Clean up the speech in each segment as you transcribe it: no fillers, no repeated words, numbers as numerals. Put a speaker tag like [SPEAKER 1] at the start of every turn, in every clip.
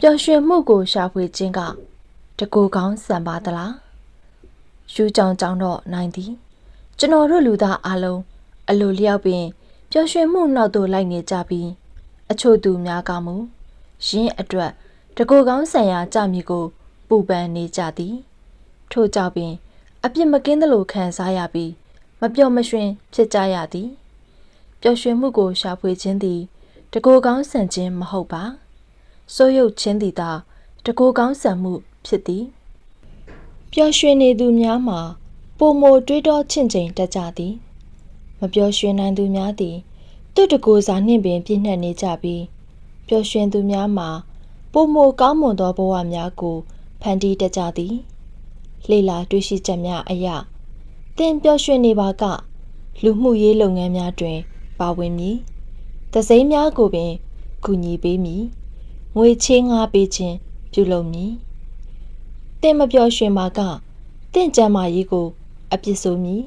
[SPEAKER 1] ပျော်ရွှင်မှုကိုရှာဖွေခြင်းကတကူကောင်းဆန်ပါသလားရှူးကြောင်ကြောင်တော့နိုင်သည်ကျွန်တော်တို့လူသားအလုံးအလိုလျောက်ပင်ပျော်ရွှင်မှုနောက်သို့လိုက်နေကြပြီးအချို့သူများကမူရင်းအတွက်တကူကောင်းဆန်ရာကြမည်ကိုပူပန်နေကြသည်ထို့ကြောင့်ပင်အပြစ်မကင်းသလိုခံစားရပြီးမပျော်မရွှင်ဖြစ်ကြရသည်ပျော်ရွှင်မှုကိုရှာဖွေခြင်းသည်တကူကောင်းဆန်ခြင်းမဟုတ်ပါဆိုးရုပ်ခြင်းသည်သာတကူကောင်းဆန်မှုဖြစ်သည်ပျော်ရွှင်နေသူများမှာပုံမတွေးတောချင့်ချိန်တတ်ကြသည်မပျော်ရွှင်နိုင်သူများသည်သူတကူစာနှင့်ပင်ပြည့်နှက်နေကြပြီးပျော်ရွှင်သူများမှာပုံမကောင်းမွန်သောဘဝများကိုဖန်တီးတတ်ကြသည်လေလာတွေးရှိချက်များအရသင်ပျော်ရွှင်နေပါကလူမှုရေးလုပ်ငန်းများတွင်ပါဝင်မည်တစိမ်းများကိုပင်ကူညီပေးမည်ငွေချေးငှားပေးခြင်းပြုလုပ်မည်သင်မပျော်ရွှင်ပါကသင်ကျမ်းမာရေးကိုအပြစ်ဆိုမည်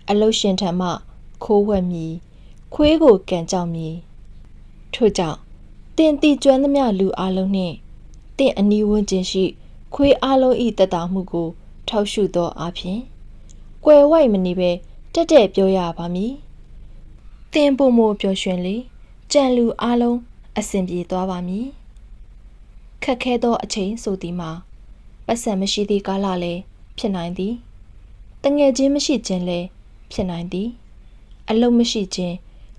[SPEAKER 1] အလုရှင်ထံမှခိုးဝှက်မည်ခွေးကိုကန်ကြောက်မည်ထို့ကြောင့်သင်တီကျွမ်းသမျှလူအလုံးနှင့်သင်အနီးဝန်းကျင်ရှိခွေးအလုံး၏တတ်တာမှုကိုထောက်ရှုသောအပြင်ကွယ်ဝိုက်မနေပဲတက်တက်ပြောရပါမည်သင်ပုံမပျော်ရွှင်လေကြံလူအလုံးအစဉ်ပြေသွားပါမည်ခက်ခဲသောအချိန်ဆိုသည်မှာပတ်စံမရှိသည့်ကာလလည်းဖြစ်နိုင်သည်တငယ်ချင်းမရှိခြင်းလည်းဖြစ်နိုင်သည်အလုံးမရှိခြင်း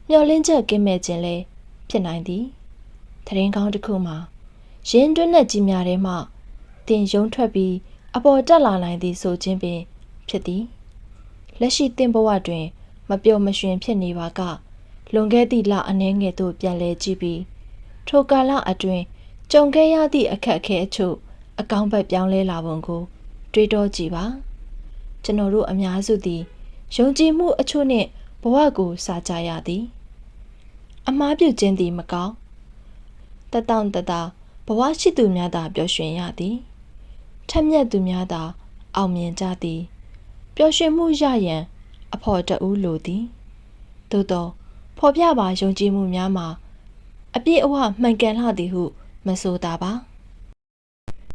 [SPEAKER 1] မျောလင်းချက်ကင်းမဲ့ခြင်းလည်းဖြစ်နိုင်သည်သတင်းကောင်းတစ်ခုမှာရင်းတွင်းနဲ့ကြီးများထဲမှတင်ယုံထွက်ပြီးအပေါ်တက်လာနိုင်သည်ဆိုခြင်းပင်ဖြစ်သည်လက်ရှိတင်ဘဝတွင်မပျော်မရွှင်ဖြစ်နေပါကလွန်ခဲ့သည့်လအနည်းငယ်သို့ပြန်လဲကြည့်ပြီးထိုကာလအတွင်းကြုံခဲ့ရသည့်အခက်အခဲအချို့အကောင်းဘက်ပြောင်းလဲလာပုံကိုတွေးတောကြည့်ပါကျွန်တော်တို့အများစုသည်ယုံကြည်မှုအချို့နှင့်ဘဝကိုစားကြရသည်အမှားပြုခြင်းသည်မကောင်းတတောင့်တတဘဝရှိသူများသာပျော်ရွှင်ရသည်ထက်မြက်သူများသာအောင်မြင်ကြသည်ပျော်ရွှင်မှုရရန်အဖို့တဦးလိုသည်သို့သောဖော်ပြပါယုံကြည်မှုများမှာအပြည့်အဝမှန်ကန်လှသည်ဟုမဆိုတာပါ